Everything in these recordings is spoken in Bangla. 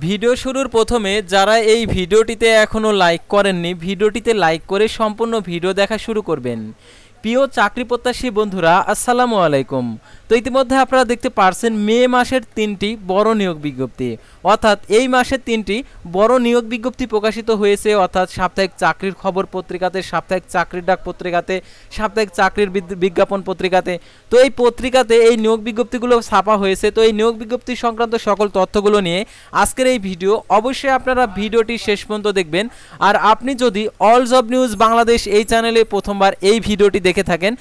ভিডিও শুরুর প্রথমে যারা এই ভিডিওটিতে এখনও লাইক করেননি, ভিডিওটিতে লাইক করে সম্পূর্ণ ভিডিও দেখা শুরু করবেন। প্রিয় চাকরি প্রত্যাশী বন্ধুরা, আসসালামু আলাইকুম। তো ইতিমধ্যে আপনারা দেখতে পারছেন মে মাসের 3টি বড় নিয়োগ বিজ্ঞপ্তি, অর্থাৎ এই মাসের 3টি বড় নিয়োগ বিজ্ঞপ্তি প্রকাশিত হয়েছে, অর্থাৎ সাপ্তাহিক চাকরির খবর পত্রিকাতে, সাপ্তাহিক চাকরির ডাক পত্রিকাতে, সাপ্তাহিক চাকরির বিজ্ঞাপন পত্রিকাতে। তো এই পত্রিকাতে এই নিয়োগ বিজ্ঞপ্তিগুলো ছাপা হয়েছে। তো এই নিয়োগ বিজ্ঞপ্তি সংক্রান্ত সকল তথ্যগুলো নিয়ে আজকের এই ভিডিও, অবশ্যই আপনারা ভিডিওটি শেষ পর্যন্ত দেখবেন। আর আপনি যদি অল জব নিউজ বাংলাদেশ এই চ্যানেলে প্রথমবার এই ভিডিওটি দেখে থাকেন,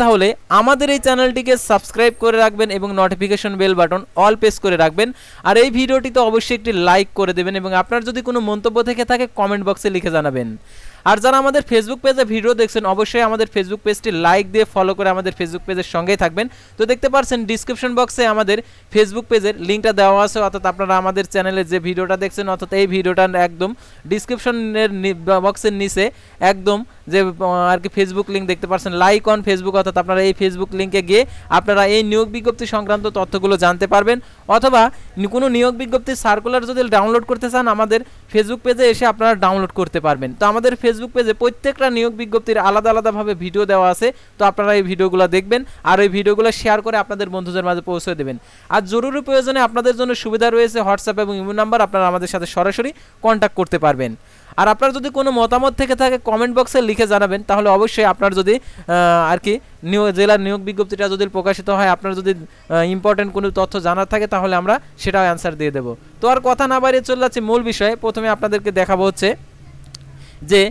তাহলে আমাদের এই চ্যানেলটিকে সাবস্ক্রাইব করে রাখবেন এবং notification bell button all press করে রাখবেন। আর এই ভিডিওটিতে অবশ্যই একটি লাইক করে দেবেন এবং আপনার যদি কোনো মন্তব্য থেকে থাকে কমেন্ট বক্সে লিখে জানাবেন। আর যারা আমাদের ফেসবুক পেজে ভিডিও দেখছেন, অবশ্যই আমাদের ফেসবুক পেজটি লাইক দিয়ে ফলো করে আমাদের ফেসবুক পেজের সঙ্গেই থাকবেন। তো দেখতে পাচ্ছেন ডিসক্রিপশন বক্সে আমাদের ফেসবুক পেজের লিঙ্কটা দেওয়া আছে, অর্থাৎ আপনারা আমাদের চ্যানেলে যে ভিডিওটা দেখছেন, অর্থাৎ এই ভিডিওটা একদম ডিসক্রিপশনের বক্সের নিচে একদম যে আর কি ফেসবুক লিঙ্ক দেখতে পাচ্ছেন, লাইক অন ফেসবুক, অর্থাৎ আপনারা এই ফেসবুক লিঙ্কে গিয়ে আপনারা এই নিয়োগ বিজ্ঞপ্তি সংক্রান্ত তথ্যগুলো জানতে পারবেন। অথবা কোনো নিয়োগ বিজ্ঞপ্তির সার্কুলার যদি ডাউনলোড করতে চান, আমাদের ফেসবুক পেজে এসে আপনারা ডাউনলোড করতে পারবেন। তো আমাদের ফেসবুক পেজে প্রত্যেকটা নিয়োগ বিজ্ঞপ্তির আলাদা আলাদাভাবে ভিডিও দেওয়া আছে, তো আপনারা এই ভিডিওগুলো দেখবেন আর এই ভিডিওগুলো শেয়ার করে আপনাদের বন্ধুদের মাঝে পৌঁছে দেবেন। আর জরুরি প্রয়োজনে আপনাদের জন্য সুবিধা রয়েছে হোয়াটসঅ্যাপ এবং ইমো নাম্বার, আপনারা আমাদের সাথে সরাসরি কন্ট্যাক্ট করতে পারবেন। আর আপনার যদি কোনো মতামত থেকে থাকে কমেন্ট বক্সে লিখে জানাবেন, তাহলে অবশ্যই আপনার যদি আর কি জেলার নিয়োগ বিজ্ঞপ্তিটা যদি প্রকাশিত হয়, আপনার যদি ইম্পর্টেন্ট কোনো তথ্য জানার থাকে, তাহলে আমরা সেটাও অ্যান্সার দিয়ে দেবো। তো আর কথা না বাড়িয়ে চলে যাচ্ছে মূল বিষয়ে। প্রথমে আপনাদেরকে দেখাবো হচ্ছে যে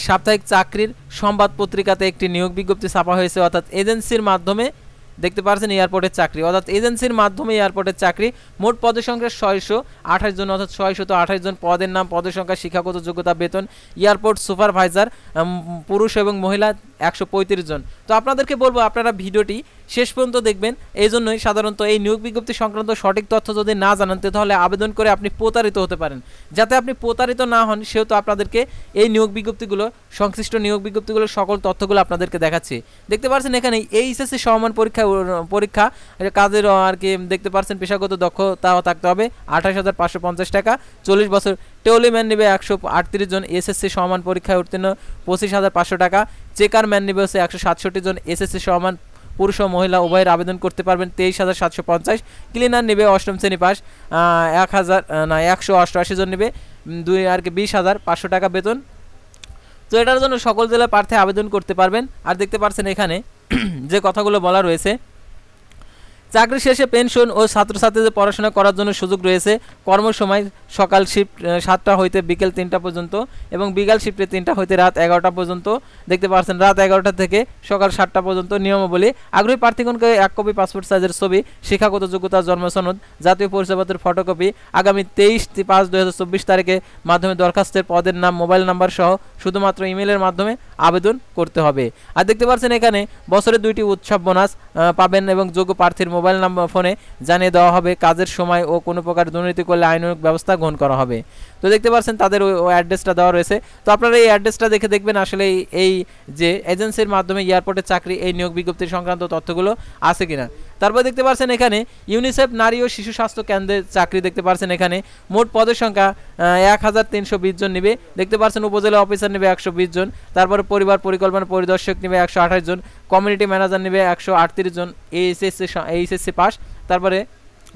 সাপ্তাহিক চাকরির সংবাদ পত্রিকাতে একটি নিয়োগ বিজ্ঞপ্তি ছাপা হয়েছে, অর্থাৎ এজেন্সির মাধ্যমে দেখতে পাচ্ছেন এয়ারপোর্টের চাকরি, অর্থাৎ এজেন্সির মাধ্যমে এয়ারপোর্টের চাকরি। মোট পদের সংখ্যা 628 জন, অর্থাৎ 628 জন পদের নাম, পদের সংখ্যা, শিক্ষাগত যোগ্যতা, বেতন, এয়ারপোর্ট সুপারভাইজার পুরুষ এবং মহিলা 135 জন। তো আপনাদেরকে বলবো আপনারা ভিডিওটি শেষ পর্যন্ত দেখবেন। এই জন্যই সাধারণত এই নিয়োগ বিজ্ঞপ্তি সংক্রান্ত সঠিক তথ্য যদি না জানান, তাহলে আবেদন করে আপনি প্রতারিত হতে পারেন। যাতে আপনি প্রতারিত না হন, সেহেতু আপনাদেরকে এই নিয়োগ বিজ্ঞপ্তিগুলো, সংশ্লিষ্ট নিয়োগ বিজ্ঞপ্তিগুলোর সকল তথ্যগুলো আপনাদেরকে দেখাচ্ছি। দেখতে পাচ্ছেন এখানে এইচএসসি সমমান পরীক্ষা কাজের আর কি দেখতে পাচ্ছেন পেশাগত দক্ষতাও থাকতে হবে, 28,550 টাকা, 40 বছর। টেলিম্যান নেবে 138 জন, এসএসসি সমান পরীক্ষায় উত্তীর্ণ 25,500 টাকা। চেকার ম্যান নেবে হচ্ছে 167 জন, এসএসসি সমান পুরুষ ও মহিলা উভয়ের আবেদন করতে পারবেন, 23,750। ক্লিনার নেবে 8ম শ্রেণী পাস, 188 জন নেবে, 20,500 টাকা বেতন। তো এটার জন্য সকল জেলার প্রার্থী আবেদন করতে পারবেন। আর দেখতে পাচ্ছেন এখানে যে কথাগুলো বলা রয়েছে, চাকরি শেষে পেনশন ও ছাত্রছাত্রীদের পড়াশোনা করার জন্য সুযোগ রয়েছে। কর্মসময় সকাল শিফট 7টা হইতে বিকেল 3টা পর্যন্ত এবং বিকাল শিফটে 3টা হইতে রাত 11টা পর্যন্ত। দেখতে পাচ্ছেন রাত 11টা থেকে সকাল 7টা পর্যন্ত। নিয়মাবলী: আগ্রহী প্রার্থীগণকে 1 কপি পাসপোর্ট সাইজের ছবি, শিক্ষাগত যোগ্যতা, জন্ম সনদ, জাতীয় পরিচয়পত্রের ফটোকপি আগামী 23/5/2024 তারিখে মাধ্যমে দরখাস্তের পদের নাম, মোবাইল নাম্বার সহ শুধুমাত্র ইমেলের মাধ্যমে আবেদন করতে হবে। আর দেখতে পাচ্ছেন এখানে বছরে 2টি উৎসব বোনাস পাবেন এবং যোগ্য প্রার্থীর মোবাইল নাম্বার ফোনে জানিয়ে দেওয়া হবে। কাজের সময় ও কোনো প্রকার দুর্নীতি করলে আইনানুগ ব্যবস্থা গ্রহণ করা হবে। তো দেখতে পাচ্ছেন তাদের ওই অ্যাড্রেসটা দেওয়া রয়েছে। তো আপনারা এই অ্যাড্রেসটা দেখে দেখবেন আসলে এই যে এজেন্সির মাধ্যমে এয়ারপোর্টের চাকরি, এই নিয়োগ বিজ্ঞপ্তি সংক্রান্ত তথ্যগুলো আছে কিনা। তারপর দেখতে পাচ্ছেন এখানে ইউনিসেফ নারী ও শিশু স্বাস্থ্য কেন্দ্রের চাকরি। দেখতে পাচ্ছেন এখানে মোট পদের সংখ্যা 1,320 জন নেবে। দেখতে পাচ্ছেন উপজেলা অফিসার নেবে 120 জন, তারপরে পরিবার পরিকল্পনা পরিদর্শক নেবে 128 জন, কমিউনিটি ম্যানেজার নেবে 138 জন, এইচএসসি পাস। তারপরে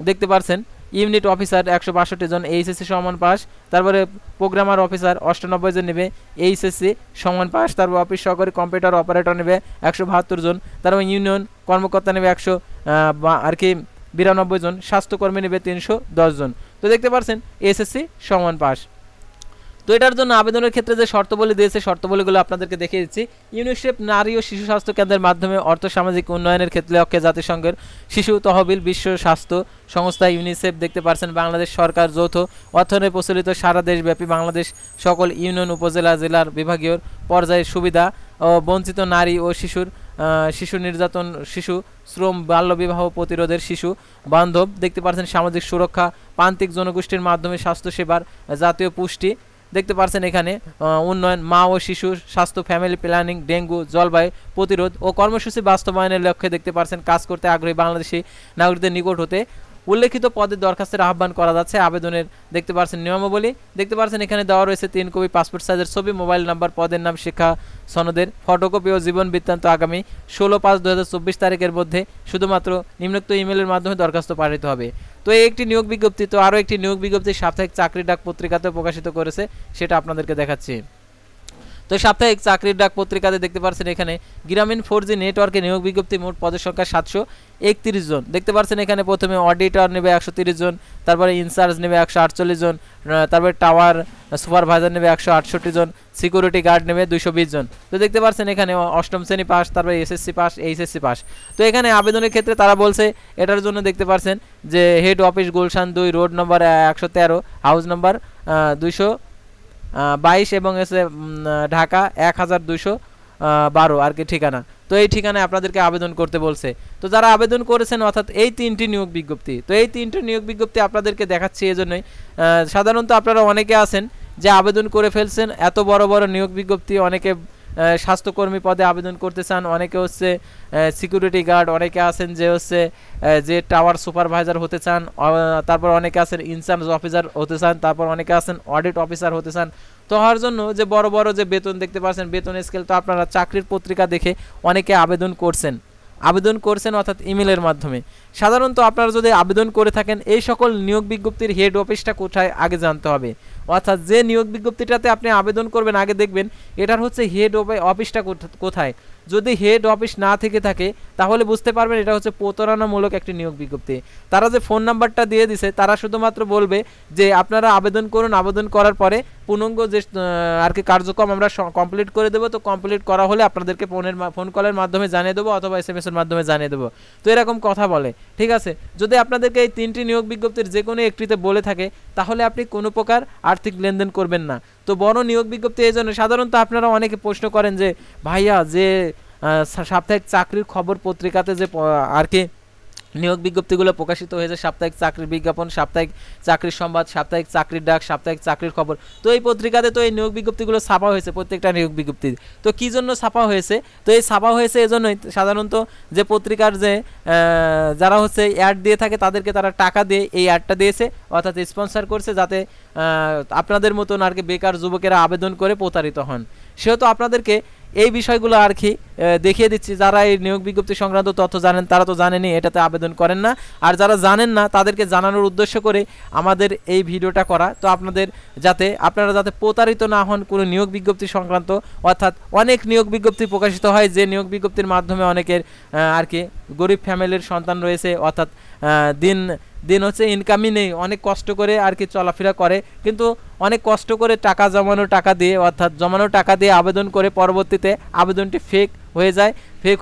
দেখতে পাচ্ছেন ইউনিট অফিসার 162 জন, এইচএসসি সমান পাস। তারপরে প্রোগ্রামার অফিসার 98 জন নেবে, এইচএসসি সমান পাস। তারপর অফিস সহকারী কম্পিউটার অপারেটর নেবে 172 জন। তারপর ইউনিয়ন কর্মকর্তা নেবে 192 জন, স্বাস্থ্যকর্মী নেবে 310 জন। তো দেখতে পাচ্ছেন এসএসসি সমান পাস। তো এটার জন্য আবেদনের ক্ষেত্রে যে শর্তাবলী দিয়েছে, শর্তাবলীগুলো আপনাদেরকে দেখিয়ে দিচ্ছি। ইউনিসেফ নারী ও শিশু স্বাস্থ্য কেন্দ্রের মাধ্যমে অর্থ সামাজিক উন্নয়নের ক্ষেত্রে লক্ষ্যে জাতিসংঘের শিশু তহবিল, বিশ্ব স্বাস্থ্য সংস্থা ইউনিসেফ দেখতে পাচ্ছেন বাংলাদেশ সরকার যৌথ অর্থায়নে প্রচলিত সারা দেশব্যাপী বাংলাদেশ সকল ইউনিয়ন, উপজেলা, জেলার বিভাগীয় পর্যায়ে সুবিধা ও বঞ্চিত নারী ও শিশু নির্যাতন, শিশু শ্রম, বাল্যবিবাহ প্রতিরোধের শিশু বান্ধব দেখতে পাচ্ছেন সামাজিক সুরক্ষা, প্রান্তিক জনগোষ্ঠীর মাধ্যমে স্বাস্থ্যসেবার জাতীয় পুষ্টি দেখতে পাচ্ছেন এখানে উন্নয়ন, মা ও শিশু স্বাস্থ্য, ফ্যামিলি প্ল্যানিং, ডেঙ্গু, জলবায়ু প্রতিরোধ ও কর্মসূচি বাস্তবায়নের লক্ষ্যে দেখতে পাচ্ছেন কাজ করতে আগ্রহী বাংলাদেশি নাগরিকদের নিকট হতে উল্লেখিত পদে দরখাস্তের আহ্বান করা যাচ্ছে। আবেদনের দেখতে পাচ্ছেন নিয়মাবলী, দেখতে পাচ্ছেন এখানে দেওয়া রয়েছে 3 কপি পাসপোর্ট সাইজের ছবি, মোবাইল নাম্বার, পদের নাম, শিক্ষা সনদের ফটোকপি ও জীবন বৃত্তান্ত আগামী 16/5/2024 তারিখের মধ্যে শুধুমাত্র নিম্নোক্ত ইমেলের মাধ্যমে দরখাস্ত পাঠাতে হবে। তো এই একটি নিয়োগ বিজ্ঞপ্তি, তো আরও একটি নিয়োগ বিজ্ঞপ্তি সাপ্তাহিক চাকরি ডাক পত্রিকাতে প্রকাশিত করেছে, সেটা আপনাদেরকে দেখাচ্ছি। তো সাপ্তাহিক চাকরির ডাক পত্রিকাতে দেখতে পাচ্ছেন এখানে গ্রামীণ 4G নেটওয়ার্কে নিয়োগ বিজ্ঞপ্তি, মোট পদের সংখ্যা 731 জন। দেখতে পাচ্ছেন এখানে প্রথমে অডিটর নেবে 130 জন, তারপরে ইনচার্জ নেবে 148 জন, তারপরে টাওয়ার সুপারভাইজার নেবে 168 জন, সিকিউরিটি গার্ড নেবে 220 জন। তো দেখতে পাচ্ছেন এখানে অষ্টম শ্রেণী পাস, তারপরে এসএসসি পাস, এইচএসসি পাস। তো এখানে আবেদনের ক্ষেত্রে তারা বলছে এটার জন্য দেখতে পাচ্ছেন যে head office Gulshan 2, road number 113, house নম্বর 222 এবং এসে ঢাকা 1212 আর কি ঠিকানা। তো এই ঠিকানায় আপনাদেরকে আবেদন করতে বলছে। তো যারা আবেদন করেছেন অর্থাৎ এই 3টি নিয়োগ বিজ্ঞপ্তি, তো এই 3টি নিয়োগ বিজ্ঞপ্তি আপনাদেরকে দেখাচ্ছি এজন্যই। সাধারণত আপনারা অনেকে আছেন যে আবেদন করে ফেলছেন এত বড় বড় নিয়োগ বিজ্ঞপ্তি, অনেকে স্বাস্থ্যকর্মী পদে আবেদন করতে চান, অনেকে হচ্ছে সিকিউরিটি গার্ড, অনেকে আছেন যে হচ্ছে যে টাওয়ার সুপারভাইজার হতে চান, তারপর অনেকে আছেন ইনচার্জ অফিসার হতে চান, তারপর অনেকে আছেন অডিট অফিসার হতে চান। তো হওয়ার জন্য যে বড় বড় যে বেতন দেখতে পাচ্ছেন, বেতন স্কেল, তো আপনারা চাকরির পত্রিকা দেখে অনেকে আবেদন করছেন অর্থাৎ ইমেলের মাধ্যমে। সাধারণত আপনারা যদি আবেদন করে থাকেন এই সকল নিয়োগ বিজ্ঞপ্তির হেড অফিসটা কোথায় আগে জানতে হবে, অর্থাৎ যে নিয়োগ বিজ্ঞপ্তিটাতে আপনি আবেদন করবেন আগে দেখবেন এটার হচ্ছে হেড অফিসটা কোথায়। যদি হেড অফিস না থেকে থাকে তাহলে বুঝতে পারবেন এটা হচ্ছে প্রতারণামূলক একটি নিয়োগ বিজ্ঞপ্তি। তারা যে ফোন নাম্বারটা দিয়ে দিছে তারা শুধুমাত্র বলবে যে আপনারা আবেদন করুন, আবেদন করার পরে পূর্ণাঙ্গ যে আর কি কার্যক্রম আমরা কমপ্লিট করে দেবো। তো কমপ্লিট করা হলে আপনাদেরকে ফোন কলের মাধ্যমে জানিয়ে দেবো অথবা SMS এর মাধ্যমে জানিয়ে দেবো। তো এরকম কথা বলে, ঠিক আছে। যদি আপনাদেরকে এই 3টি নিয়োগ বিজ্ঞপ্তির যে কোনো একটিতে বলে থাকে তাহলে আপনি কোনো প্রকার আর্থিক লেনদেন করবেন না। তো বড় নিয়োগ বিজ্ঞপ্তি এই জন্য সাধারণত আপনারা অনেকে প্রশ্ন করেন যে ভাইয়া যে সাপ্তাহিক চাকরির খবর পত্রিকাতে যে আর কি নিয়োগ বিজ্ঞপ্তিগুলো প্রকাশিত হয়েছে, সাপ্তাহিক চাকরির বিজ্ঞাপন, সাপ্তাহিক চাকরির সংবাদ, সাপ্তাহিক চাকরির ডাক, সাপ্তাহিক চাকরির খবর, তো এই পত্রিকাতে তো এই নিয়োগ বিজ্ঞপ্তিগুলো ছাপা হয়েছে প্রত্যেকটা নিয়োগ বিজ্ঞপ্তি। তো কী জন্য ছাপা হয়েছে? তো এই ছাপা হয়েছে এজন্যই সাধারণত যে পত্রিকার যে যারা হচ্ছে অ্যাড দিয়ে থাকে তাদেরকে তারা টাকা দিয়ে এই অ্যাডটা দিয়েছে, অর্থাৎ স্পন্সর করছে যাতে আপনাদের মতন আর কি বেকার যুবকেরা আবেদন করে প্রতারিত হন। সেহেতু আপনাদেরকে এই বিষয়গুলো আর কি দেখিয়ে দিচ্ছি। যারা এই নিয়োগ বিজ্ঞপ্তি সংক্রান্ত তথ্য জানেন তারা তো জানেনই, এটাতে আবেদন করেন না। আর যারা জানেন না তাদেরকে জানানোর উদ্দেশ্য করে আমাদের এই ভিডিওটা করা। তো আপনারা যাতে প্রতারিত না হন কোনো নিয়োগ বিজ্ঞপ্তি সংক্রান্ত, অর্থাৎ অনেক নিয়োগ বিজ্ঞপ্তি প্রকাশিত হয় যে নিয়োগ বিজ্ঞপ্তির মাধ্যমে অনেকের আর কি গরিব ফ্যামিলির সন্তান রয়েছে, অর্থাৎ দিন হচ্ছে ইনকামই নেই, অনেক কষ্ট করে আর কি চলাফেরা করে, কিন্তু অনেক কষ্ট করে জমানো টাকা দিয়ে আবেদন করে পরবর্তীতে আবেদনটি ফেক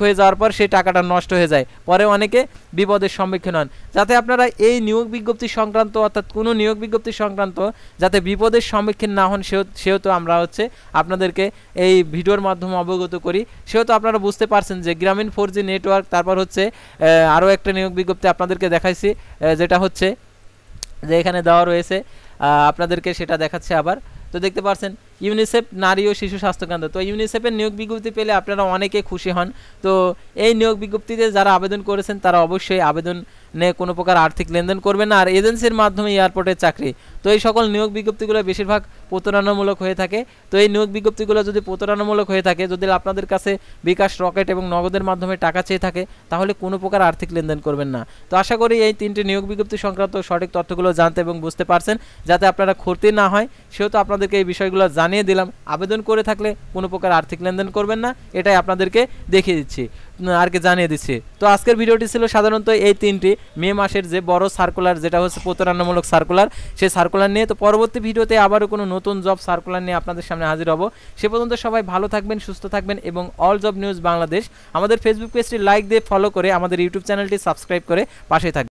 হয়ে যাওয়ার পর সেই টাকাটা নষ্ট হয়ে যায়, পরে অনেকে বিপদের সম্মুখীন হন। যাতে আপনারা এই নিয়োগ বিজ্ঞপ্তি সংক্রান্ত অর্থাৎ কোনো নিয়োগ বিজ্ঞপ্তি সংক্রান্ত যাতে বিপদের সম্মুখীন না হন সেহেতু আমরা হচ্ছে আপনাদেরকে এই ভিডিওর মাধ্যমে অবগত করি। সেহেতু আপনারা বুঝতে পারছেন যে গ্রামীণ 4G নেটওয়ার্ক, তারপর হচ্ছে আরও একটা নিয়োগ বিজ্ঞপ্তি আপনাদেরকে দেখাইছি, যেটা হচ্ছে যে এখানে দেওয়া রয়েছে, আপনাদেরকে সেটা দেখাচ্ছে আবার। তো দেখতে পাচ্ছেন ইউনিসেফ নারী ও শিশু স্বাস্থ্য কেন্দ্র। তো ইউনিসেফের নিয়োগ বিজ্ঞপ্তি পেলে আপনারা অনেকে খুশি হন। তো এই নিয়োগ বিজ্ঞপ্তিতে যারা আবেদন করেছেন তারা অবশ্যই আবেদনে কোনো প্রকার আর্থিক লেনদেন করবেন না। আর এজেন্সির মাধ্যমে এয়ারপোর্টের চাকরি, তো এই সকল নিয়োগ বিজ্ঞপ্তিগুলো বেশিরভাগ প্রতারণামূলক হয়ে থাকে। তো এই নিয়োগ বিজ্ঞপ্তিগুলো যদি প্রতারণামূলক হয়ে থাকে, যদি আপনাদের কাছে বিকাশ, রকেট এবং নগদের মাধ্যমে টাকা চেয়ে থাকে, তাহলে কোনো প্রকার আর্থিক লেনদেন করবেন না। তো আশা করি এই 3টি নিয়োগ বিজ্ঞপ্তি সংক্রান্ত সঠিক তথ্যগুলো জানতে এবং বুঝতে পারছেন, যাতে আপনারা ক্ষতি না হয়। সেহেতু আপনাদেরকে এই বিষয়গুলো জানিয়ে দিলাম। আবেদন করে থাকলে কোনো প্রকার আর্থিক লেনদেন করবেন না, এটাই আপনাদেরকে দেখিয়ে দিচ্ছি আর কি জানিয়ে দিচ্ছি। তো আজকের ভিডিওটি ছিল সাধারণত এই 3টি মে মাসের যে বড় সার্কুলার, যেটা হচ্ছে প্রতারণামূলক সার্কুলার, সেই সার্কুলার নিয়ে। তো পরবর্তী ভিডিওতে আবারও কোনো নতুন জব সার্কুলার নিয়ে আপনাদের সামনে হাজির হব। সে পর্যন্ত সবাই ভালো থাকবেন, সুস্থ থাকবেন এবং অল জব নিউজ বাংলাদেশ আমাদের ফেসবুক পেজটি লাইক দিয়ে ফলো করে আমাদের ইউটিউব চ্যানেলটি সাবস্ক্রাইব করে পাশে থাকবেন।